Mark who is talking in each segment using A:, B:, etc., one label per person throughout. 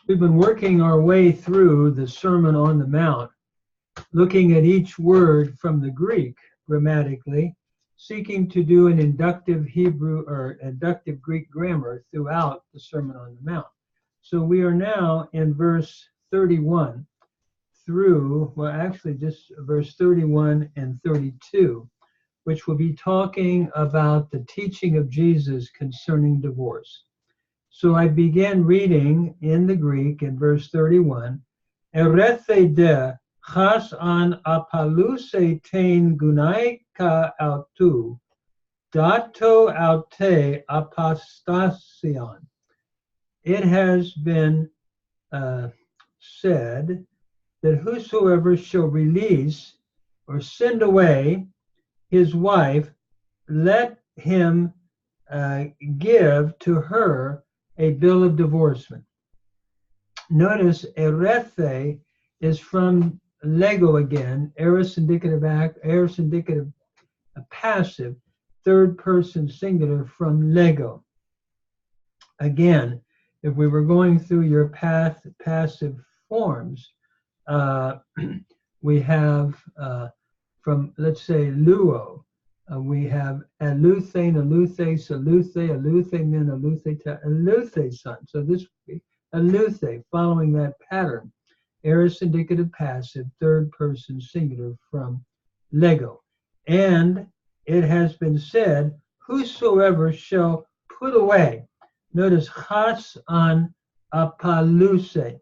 A: We've been working our way through the Sermon on the Mount, looking at each word from the Greek grammatically, seeking to do an inductive Hebrew or inductive Greek grammar throughout the Sermon on the Mount. So we are now in verse 31 through, well, actually just verse 31 and 32, which will be talking about the teaching of Jesus concerning divorce. So I began reading in the Greek in verse 31, Erethe de chas an apaluse tein gunaika autu, dato aute apostasion. It has been said that whosoever shall release or send away his wife, let him give to her a bill of divorcement. Notice erethe is from lego again, aorist indicative passive, third person singular from lego. Again, if we were going through your passive forms, we have from, let's say, luo, we have eluthe, eluthe, saluthe, eluthe min, eluthe ta, eluthe son. So this would be eluthe, following that pattern. Aorist indicative passive, third person singular from lego. And it has been said, whosoever shall put away. Notice chas an apaluse.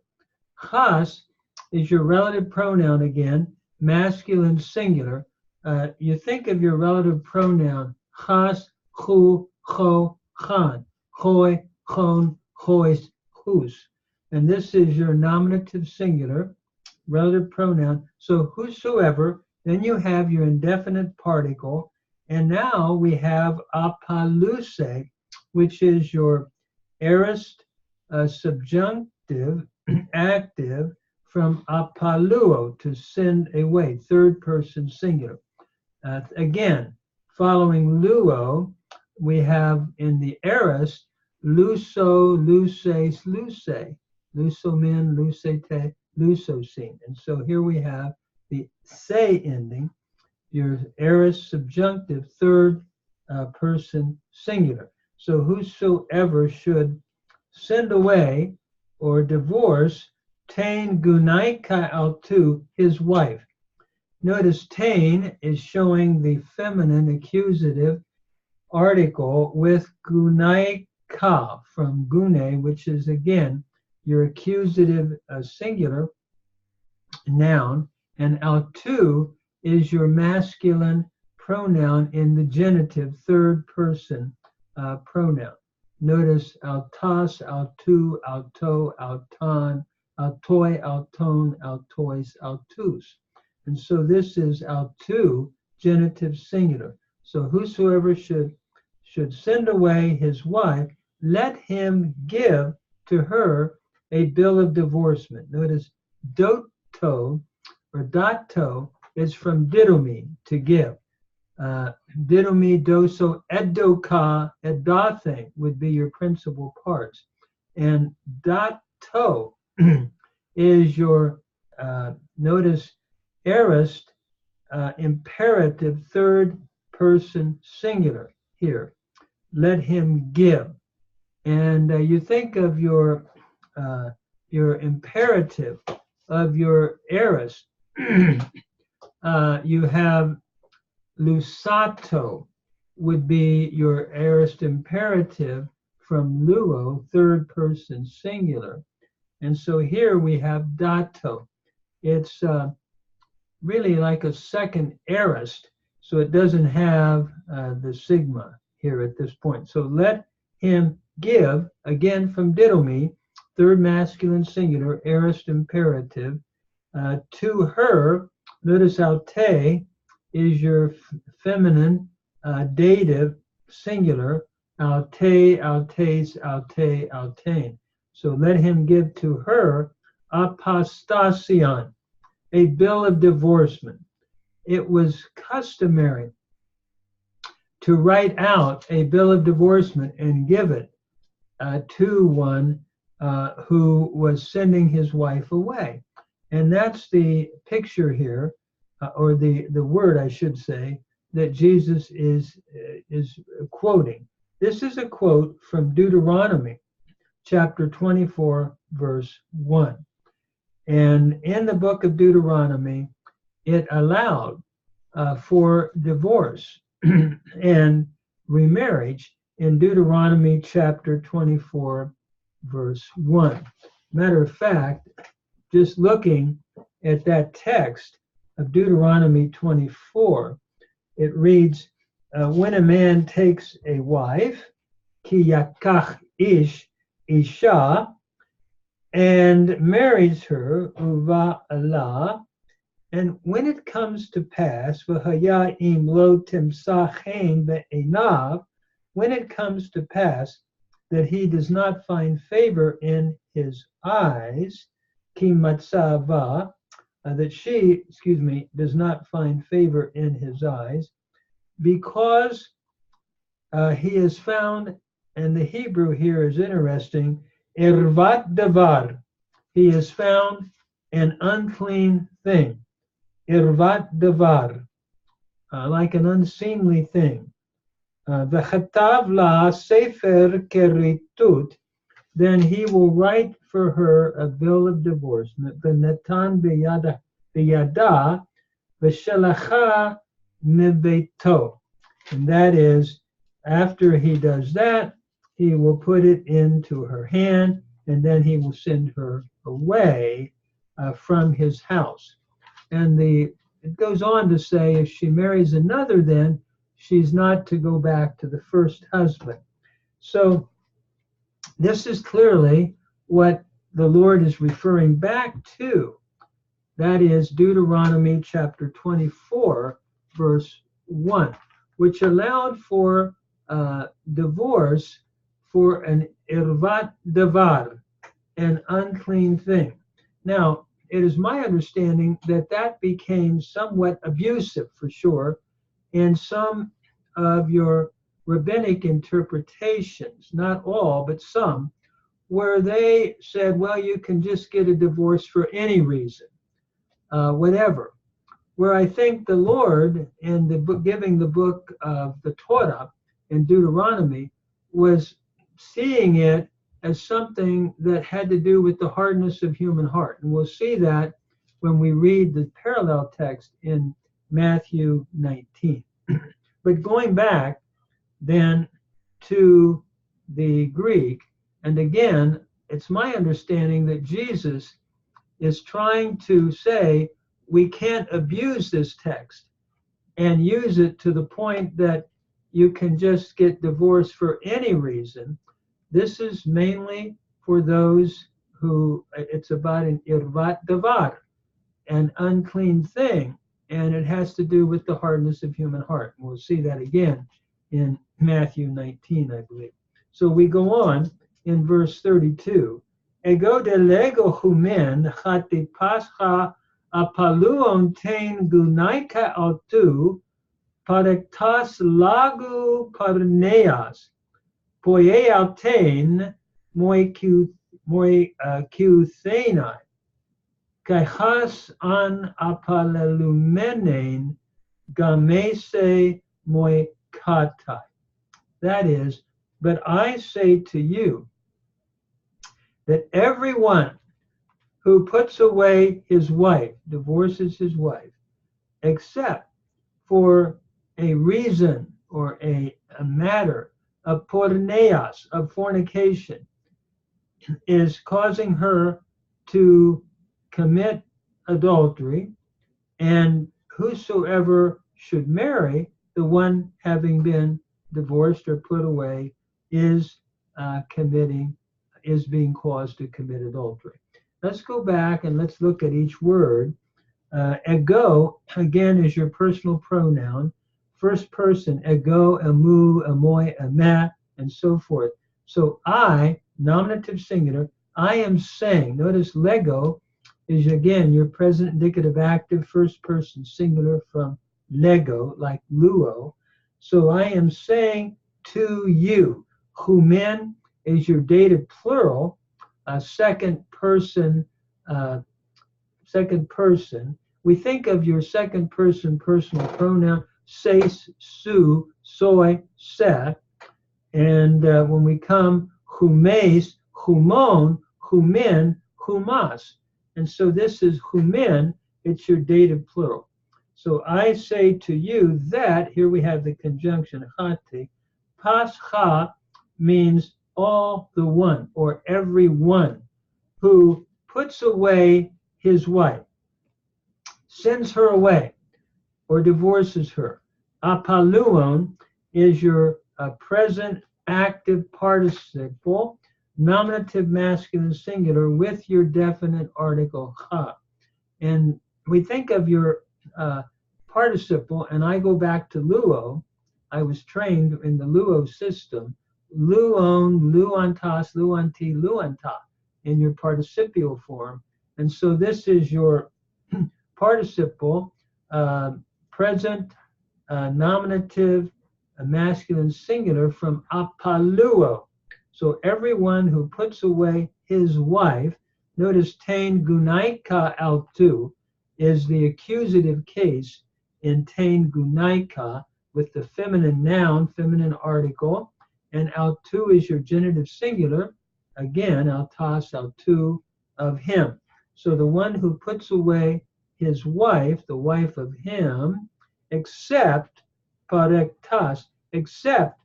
A: Chas is your relative pronoun again, masculine singular. You think of your relative pronoun, chas, chu, cho, chan, hoi, chon, hois, hus. And this is your nominative singular, relative pronoun. So whosoever, then you have your indefinite particle. And now we have apaluse, which is your aorist subjunctive active from apaluo, to send away, third person singular. Again, following luo, we have in the aorist luso, luces, luce, lusomin, lucete, lusocene. And so here we have the se ending, your aorist subjunctive, third person singular. So whosoever should send away or divorce tein gunaika autu, his wife. Notice tein is showing the feminine accusative article with gunaika from gune, which is again your accusative singular noun, and autu is your masculine pronoun in the genitive third person pronoun. Notice autas, autu, auto, auton, autoi, auton, autois, autus. And so this is autu, genitive singular. So whosoever should send away his wife, let him give to her a bill of divorcement. Notice doto or dato is from didomi, to give. Didomi, doso, edoka, edathe would be your principal parts. And dato is your, notice, aorist imperative third person singular here. Let him give. And you think of your imperative of your aorist. You have lusato would be your aorist imperative from luo, third person singular. And so here we have dato. It's really like a second aorist, so it doesn't have the sigma here at this point. So let him give, again from didomi, third masculine singular, aorist imperative, to her. Notice aute is your feminine dative singular, aute, autes, aute, autein. So let him give to her apostasion, a bill of divorcement. It was customary to write out a bill of divorcement and give it to one who was sending his wife away. And that's the picture here, or the word, I should say, that Jesus is quoting. This is a quote from Deuteronomy, chapter 24, verse 1. And in the book of Deuteronomy, it allowed for divorce and remarriage in Deuteronomy chapter 24, verse 1. Matter of fact, just looking at that text of Deuteronomy 24, it reads, when a man takes a wife, ki yakach ish isha, and marries her, uva Allah, and when it comes to pass, v'haya im lo timsachen be'enav, when it comes to pass that he does not find favor in his eyes, ki matzava, that she, does not find favor in his eyes, because he is found, and the Hebrew here is interesting, irvat davar, he is found an unclean thing, irvat davar, like an unseemly thing. V'chatav la sefer keritut, then he will write for her a bill of divorcement. V'natan b'yada v'shelacha mibeito, and that is, after he does that, he will put it into her hand, and then he will send her away from his house. And it goes on to say, if she marries another, then she's not to go back to the first husband. So this is clearly what the Lord is referring back to. That is Deuteronomy chapter 24, verse 1, which allowed for divorce for an irvat davar, an unclean thing. Now, it is my understanding that that became somewhat abusive, for sure, in some of your rabbinic interpretations, not all, but some, where they said, well, you can just get a divorce for any reason, whatever. Where I think the Lord, in the book, giving the book of the Torah in Deuteronomy, was seeing it as something that had to do with the hardness of human heart. And we'll see that when we read the parallel text in Matthew 19. But going back then to the Greek, and again, it's my understanding that Jesus is trying to say we can't abuse this text and use it to the point that you can just get divorced for any reason. This is mainly for those who, it's about an irvat davar, an unclean thing, and it has to do with the hardness of human heart. We'll see that again in Matthew 19, I believe. So we go on in verse 32. Ego de lego humen chati pascha apaluon ten gunaika autu parektas lagu parneas poye alten moi kiuthenai kaihas an apalelumenen gamese moi katai. That is, but I say to you that everyone who puts away his wife, divorces his wife, except for a reason or a matter of porneas, of fornication, is causing her to commit adultery, and whosoever should marry the one having been divorced or put away is being caused to commit adultery. Let's go back and let's look at each word. Ego, again, is your personal pronoun. First person, ego, emu, amoy, ameh, and so forth. So I, nominative singular, I am saying. Notice lego is, again, your present indicative active, first person singular from lego, like luo. So I am saying to you. Humen is your dative plural, second person. Second person. We think of your second person personal pronoun, se, su, soy, se. And when we come, humes, humon, humin, humas. And so this is humin, it's your dative plural. So I say to you that, here we have the conjunction, hati, pascha means all the one, or every one, who puts away his wife, sends her away, or divorces her. Apaluon is your present active participle, nominative masculine singular with your definite article ha. And we think of your participle, and I go back to luo. I was trained in the luo system. Luon, luantas, luanti, luanta in your participial form. And so this is your participle, present, nominative, masculine singular from apaluo. So everyone who puts away his wife, notice tain gunaika altu is the accusative case in tain gunaika with the feminine noun, feminine article, and altu is your genitive singular, again, altas, altu, of him. So the one who puts away his wife, the wife of him, except parektas, except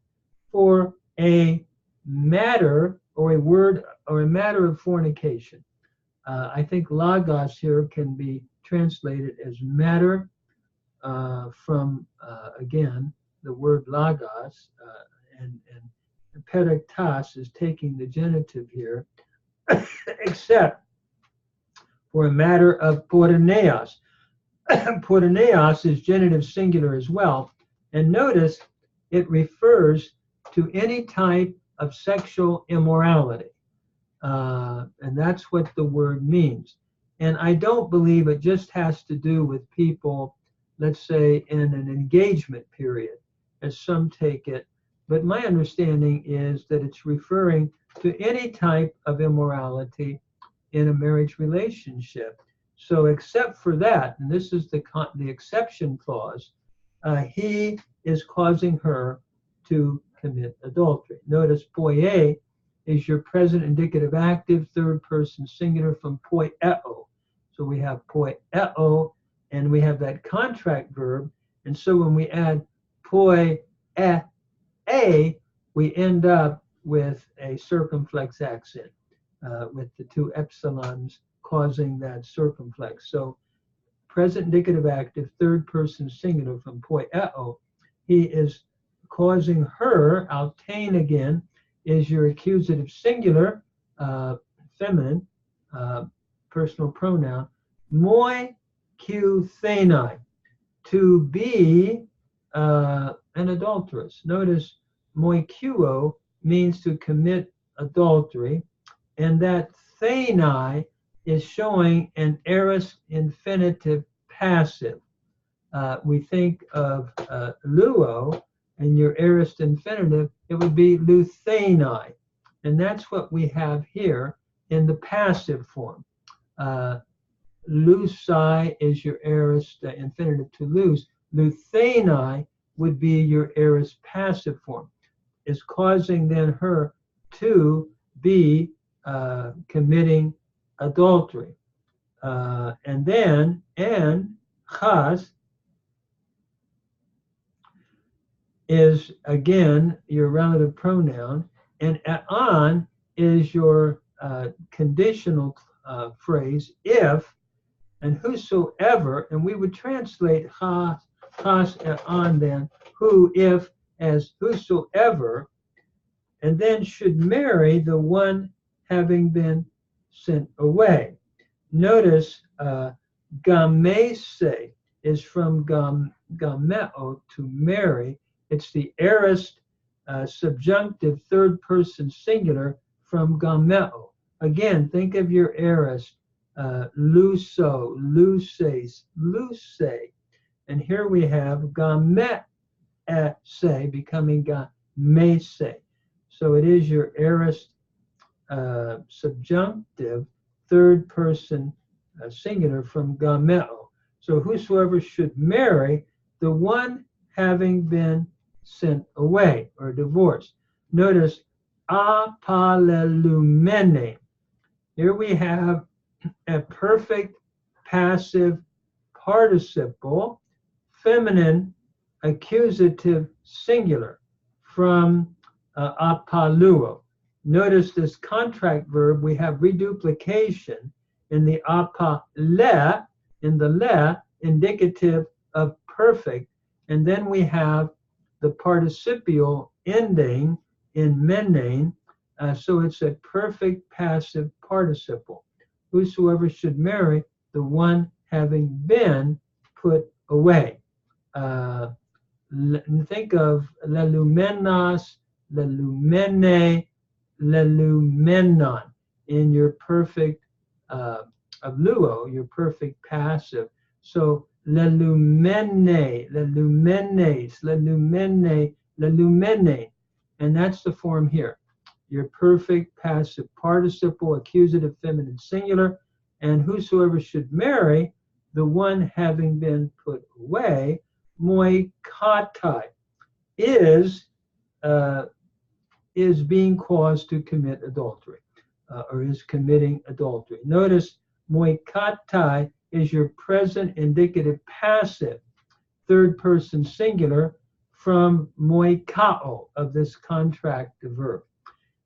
A: for a matter or a word or a matter of fornication. I think lagos here can be translated as matter from, again, the word lagos, and parektas is taking the genitive here, except for a matter of porneos. Porneos is genitive singular as well. And notice it refers to any type of sexual immorality. And that's what the word means. And I don't believe it just has to do with people, let's say, in an engagement period, as some take it. But my understanding is that it's referring to any type of immorality in a marriage relationship. So except for that, and this is the exception clause, he is causing her to commit adultery. Notice poie is your present indicative active third person singular from poieo. So we have poieo, and we have that contract verb. And so when we add poie a, we end up with a circumflex accent, with the two epsilons causing that circumflex. So present indicative active third person singular from poieo, he is causing her, altain again, is your accusative singular, feminine, personal pronoun, moi q thenai, to be an adulteress. Notice moikuo means to commit adultery, and that thenai is showing an aorist infinitive passive. We think of luo, and your aorist infinitive, it would be luthenai. And that's what we have here in the passive form. Lusai is your aorist infinitive to lose. Luthenai would be your aorist passive form. Is causing then her to be committing adultery. And then, and chas is again your relative pronoun, and an is your conditional phrase, if and whosoever, and we would translate chas and an then, who, if, as whosoever, and then should marry the one having been sent away. Notice gamese is from gameo, to marry. It's the aorist subjunctive third person singular from gameo. Again, think of your aorist, luso, luces, luce. And here we have gamese becoming gamese. So it is your aorist subjunctive third person singular from gameo. So whosoever should marry the one having been sent away or divorced. Notice apalelumene. Here we have a perfect passive participle, feminine accusative singular from apaluo. Notice this contract verb, we have reduplication in the apale, in the le, indicative of perfect, and then we have the participial ending in mene, so it's a perfect passive participle. Whosoever should marry the one having been put away. Think of lelumenas, lelumene, lelumenon in your perfect of luo, your perfect passive. So lelumene, lelumenes, lelumene, lelumene, and that's the form here. Your perfect passive participle, accusative feminine singular, and whosoever should marry the one having been put away, moi katai, is being caused to commit adultery, or is committing adultery. Notice moi katai is your present indicative passive, third person singular from moi kao of this contract verb.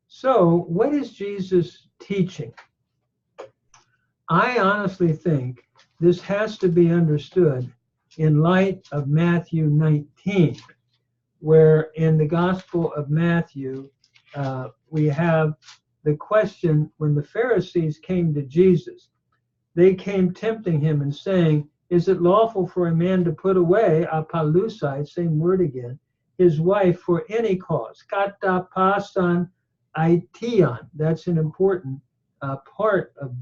A: So what is Jesus teaching? I honestly think this has to be understood in light of Matthew 19, where in the Gospel of Matthew, we have the question when the Pharisees came to Jesus. They came tempting him and saying, is it lawful for a man to put away, apalusai, same word again, his wife for any cause? Kata pasan aition. That's an important part of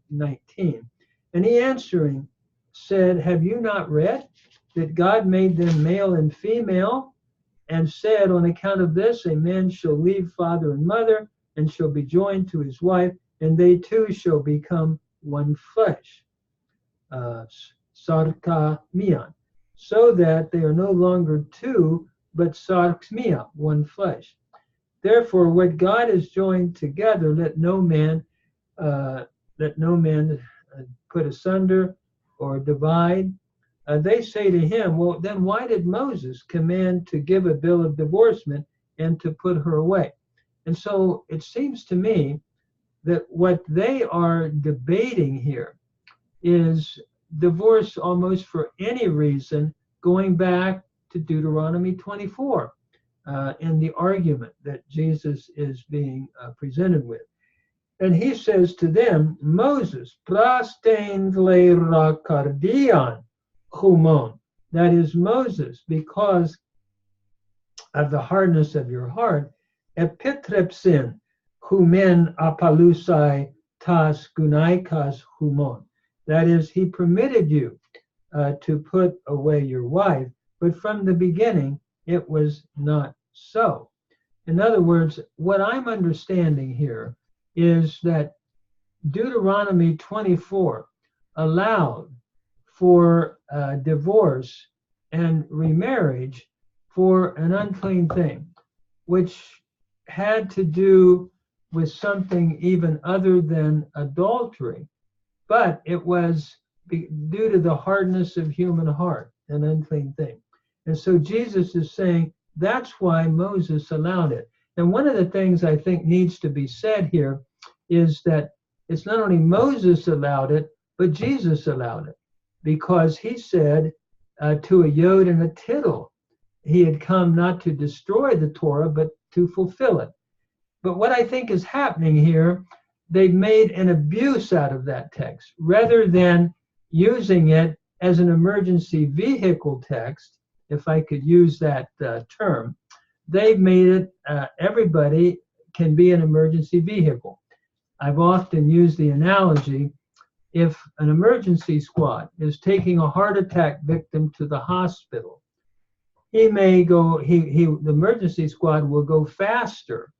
A: 19. And he answering said, have you not read that God made them male and female, and said, on account of this, a man shall leave father and mother and shall be joined to his wife, and they two shall become one flesh. Sarka mian. So that they are no longer two, but sarkmia, one flesh. Therefore, what God has joined together, let no man put asunder or divide. They say to him, well, then why did Moses command to give a bill of divorcement and to put her away? And so it seems to me that what they are debating here is divorce almost for any reason, going back to Deuteronomy 24 in the argument that Jesus is being presented with. And he says to them, Moses, prastein vleira kardian humon. That is Moses, because of the hardness of your heart, epitrepsin humen apalusai tas gunaikas humon. That is, he permitted you to put away your wife, but from the beginning, it was not so. In other words, what I'm understanding here is that Deuteronomy 24 allowed for divorce and remarriage for an unclean thing, which had to do with something even other than adultery, but it was due to the hardness of human heart, an unclean thing. And so Jesus is saying that's why Moses allowed it. And one of the things I think needs to be said here is that it's not only Moses allowed it, but Jesus allowed it, because he said to a yod and a tittle, he had come not to destroy the Torah, but to fulfill it. But what I think is happening here, they've made an abuse out of that text. Rather than using it as an emergency vehicle text, if I could use that term, they've made it everybody can be an emergency vehicle. I've often used the analogy, if an emergency squad is taking a heart attack victim to the hospital, he may go, the emergency squad will go faster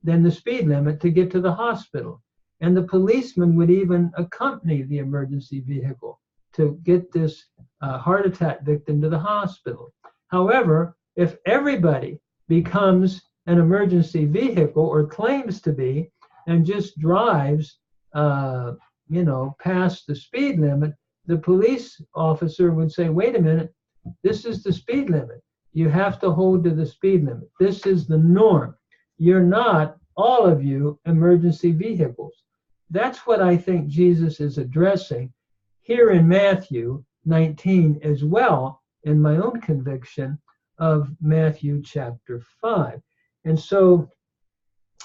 A: than the speed limit to get to the hospital. And the policeman would even accompany the emergency vehicle to get this heart attack victim to the hospital. However, if everybody becomes an emergency vehicle or claims to be and just drives, past the speed limit, the police officer would say, wait a minute, this is the speed limit. You have to hold to the speed limit. This is the norm. You're not, all of you, emergency vehicles. That's what I think Jesus is addressing here in Matthew 19 as well, in my own conviction of Matthew chapter 5. And so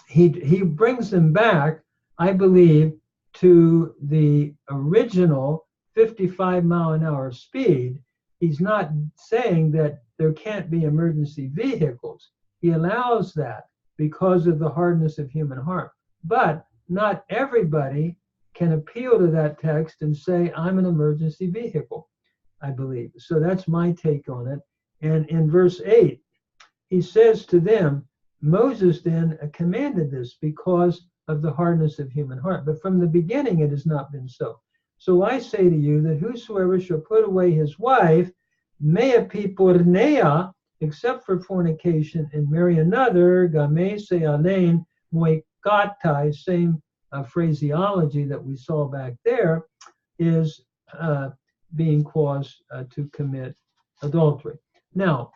A: he brings them back, I believe, to the original 55-mile-an-hour speed. He's not saying that there can't be emergency vehicles. He allows that because of the hardness of human heart. But not everybody can appeal to that text and say, I'm an emergency vehicle, I believe. So that's my take on it. And in verse 8, he says to them, Moses then commanded this because of the hardness of human heart. But from the beginning, it has not been so. So I say to you that whosoever shall put away his wife, mea pipornea, except for fornication, and marry another, game se alein moikatai, same phraseology that we saw back there, is being caused to commit adultery. Now,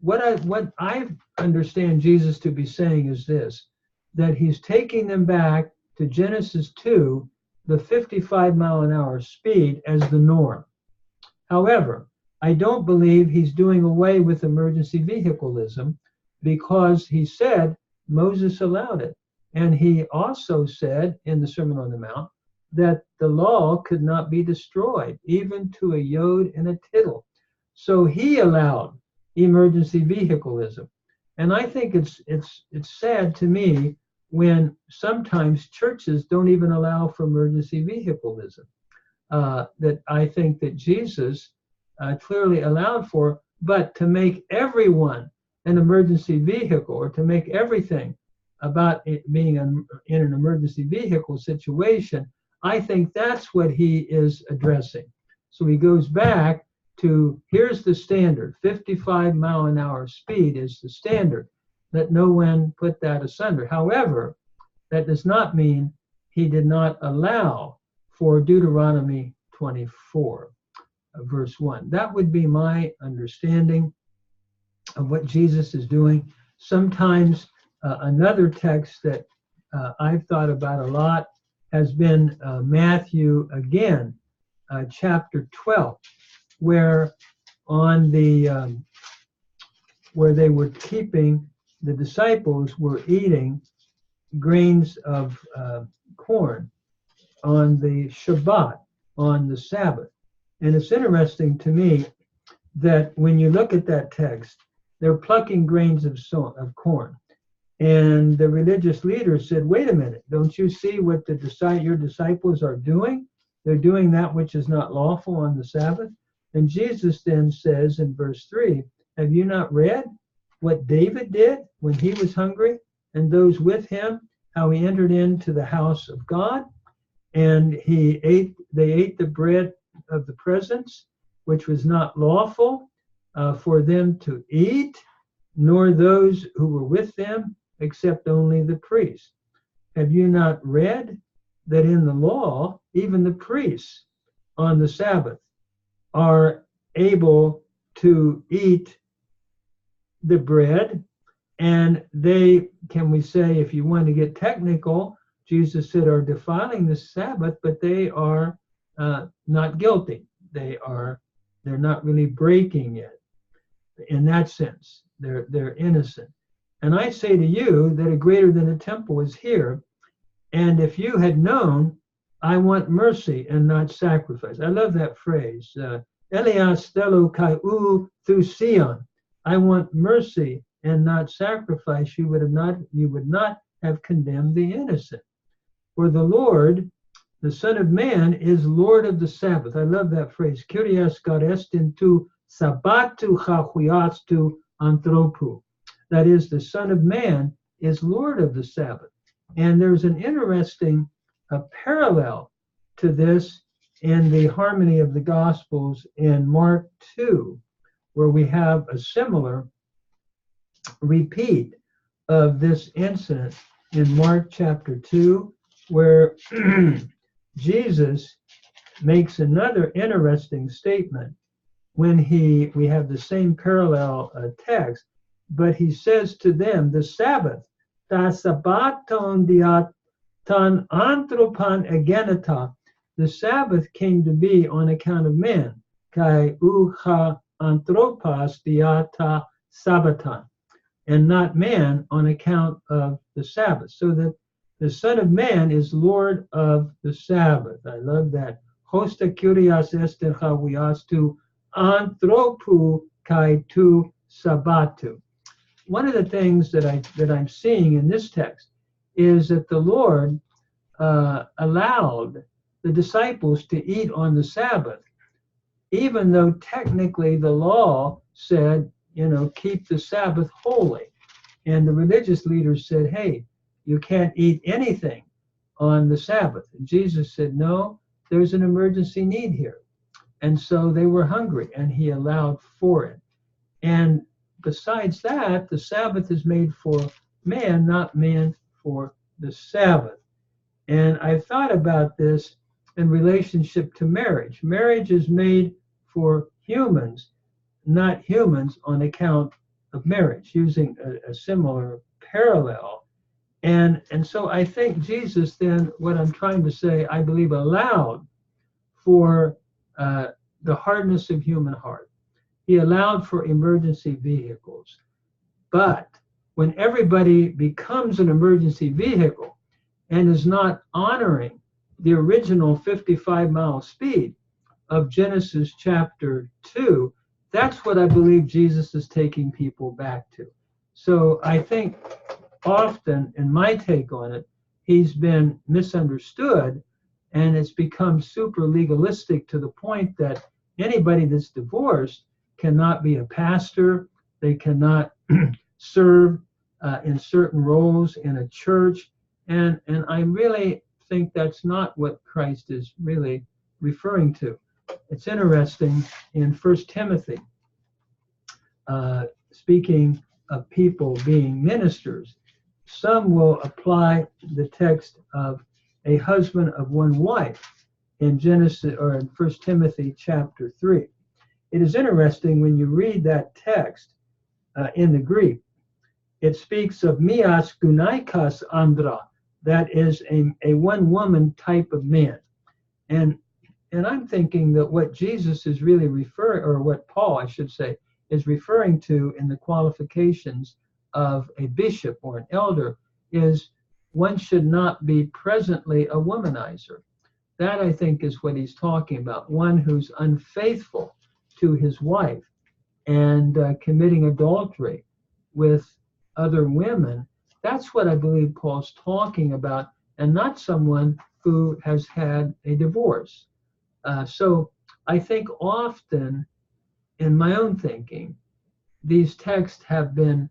A: what I understand Jesus to be saying is this, that he's taking them back to Genesis 2, the 55-mile-an-hour speed as the norm. However, I don't believe he's doing away with emergency vehicleism, because he said Moses allowed it. And he also said in the Sermon on the Mount that the law could not be destroyed, even to a yod and a tittle. So he allowed emergency vehicleism. And I think it's sad to me when sometimes churches don't even allow for emergency vehicleism, that I think that Jesus clearly allowed for. But to make everyone an emergency vehicle, or to make everything about it being in an emergency vehicle situation, I think that's what he is addressing. So he goes back to, here's the standard, 55-mile-an-hour speed is the standard. Let no one put that asunder. However, that does not mean he did not allow for Deuteronomy 24, verse 1. That would be my understanding of what Jesus is doing. Sometimes another text that I've thought about a lot has been Matthew again, chapter 12, where on the where they were keeping, the disciples were eating grains of corn on the Shabbat, on the Sabbath. And it's interesting to me that when you look at that text, they're plucking grains of corn. And the religious leaders said, wait a minute, don't you see what your disciples are doing? They're doing that which is not lawful on the Sabbath. And Jesus then says in verse 3, have you not read what David did when he was hungry, and those with him, how he entered into the house of God, and they ate the bread of the presence, which was not lawful for them to eat, nor those who were with them, except only the priests. Have you not read that in the law, even the priests on the Sabbath are able to eat the bread, and they, can we say, if you want to get technical, Jesus said, are defiling the Sabbath, but they are not guilty. They're not really breaking it. In that sense, they're innocent. And I say to you that a greater than a temple is here. And if you had known, I want mercy and not sacrifice. I love that phrase. Elias stelo kai u thusion. I want mercy and not sacrifice. You would not have condemned the innocent. For the Lord, the Son of Man, is Lord of the Sabbath. I love that phrase. Kyrios garestin tu sabbatu chahuiastu anthropu. That is, the Son of Man is Lord of the Sabbath. And there's an interesting parallel to this in the harmony of the Gospels in Mark 2, where we have a similar repeat of this incident in Mark chapter 2, where Jesus makes another interesting statement when we have the same parallel text, but he says to them, the Sabbath, ta sabbaton diatan anthropon egenita, the Sabbath came to be on account of man, kai ucha anthropos diata sabbaton, and not man on account of the Sabbath. So that the Son of Man is Lord of the Sabbath. I love that. Hosta curias ester havias tu anthropu kai tu sabbatu. One of the things that I'm seeing in this text is that the Lord allowed the disciples to eat on the Sabbath, even though technically the law said, keep the Sabbath holy. And the religious leaders said, hey, you can't eat anything on the Sabbath. And Jesus said, no, there's an emergency need here. And so they were hungry, and he allowed for it. And besides that, the Sabbath is made for man, not man for the Sabbath. And I thought about this in relationship to marriage. Marriage is made for humans, not humans on account of marriage, using a similar parallel. And so I think Jesus then, what I'm trying to say, I believe allowed for the hardness of human heart. He allowed for emergency vehicles. But when everybody becomes an emergency vehicle and is not honoring the original 55-mile speed of Genesis chapter 2, that's what I believe Jesus is taking people back to. So I think often, in my take on it, he's been misunderstood, and it's become super legalistic to the point that anybody that's divorced cannot be a pastor, they cannot serve in certain roles in a church, and I really think that's not what Christ is really referring to. It's interesting in 1 Timothy, speaking of people being ministers, some will apply the text of a husband of one wife in Genesis or in 1 Timothy chapter 3. It is interesting when you read that text in the Greek, it speaks of mias gunaikas andra, that is a one-woman type of man. And I'm thinking that what Jesus is really referring, or what Paul, I should say, is referring to in the qualifications of a bishop or an elder is one should not be presently a womanizer. That, I think, is what he's talking about, one who's unfaithful to his wife and committing adultery with other women. That's what I believe Paul's talking about, and not someone who has had a divorce. So I think often, in my own thinking, these texts have been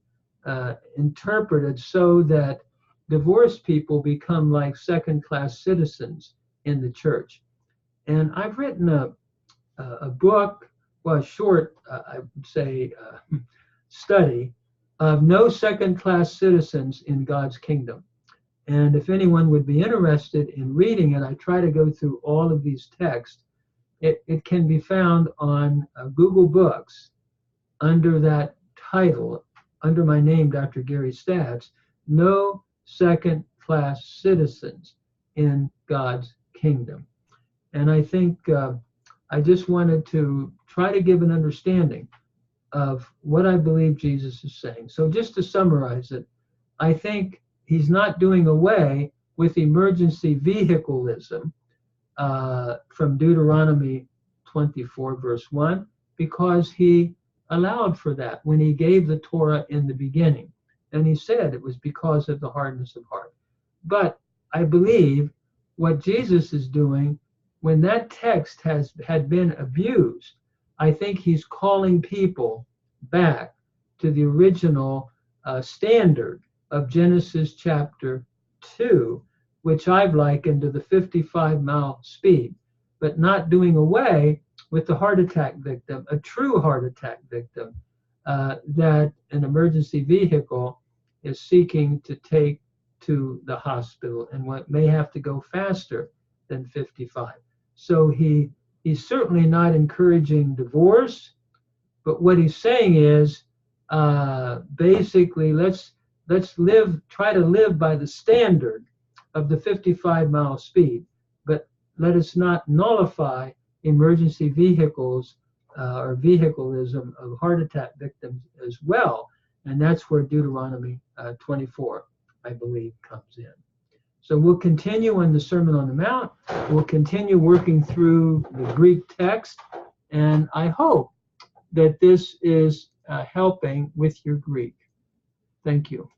A: interpreted so that divorced people become like second-class citizens in the church. And I've written a book, well, a short, I would say, study of no second-class citizens in God's kingdom. And if anyone would be interested in reading it, I try to go through all of these texts. It can be found on Google Books under that title, under my name, Dr. Gary Stats, No Second-Class Citizens in God's Kingdom. And I think I just wanted to try to give an understanding of what I believe Jesus is saying. So just to summarize it, I think he's not doing away with emergency vehicleism from Deuteronomy 24, verse 1, because he allowed for that when he gave the Torah in the beginning. And he said it was because of the hardness of heart. But I believe what Jesus is doing, when that text had been abused, I think he's calling people back to the original standard of Genesis chapter 2, which I've likened to the 55-mile speed, but not doing away with the heart attack victim, a true heart attack victim that an emergency vehicle is seeking to take to the hospital, and what may have to go faster than 55. So he's certainly not encouraging divorce, but what he's saying is basically let's try to live by the standard of the 55-mile speed, but let us not nullify emergency vehicles or vehiculism of heart attack victims as well. And that's where Deuteronomy 24, I believe, comes in. So we'll continue in the Sermon on the Mount. We'll continue working through the Greek text, and I hope that this is helping with your Greek. Thank you.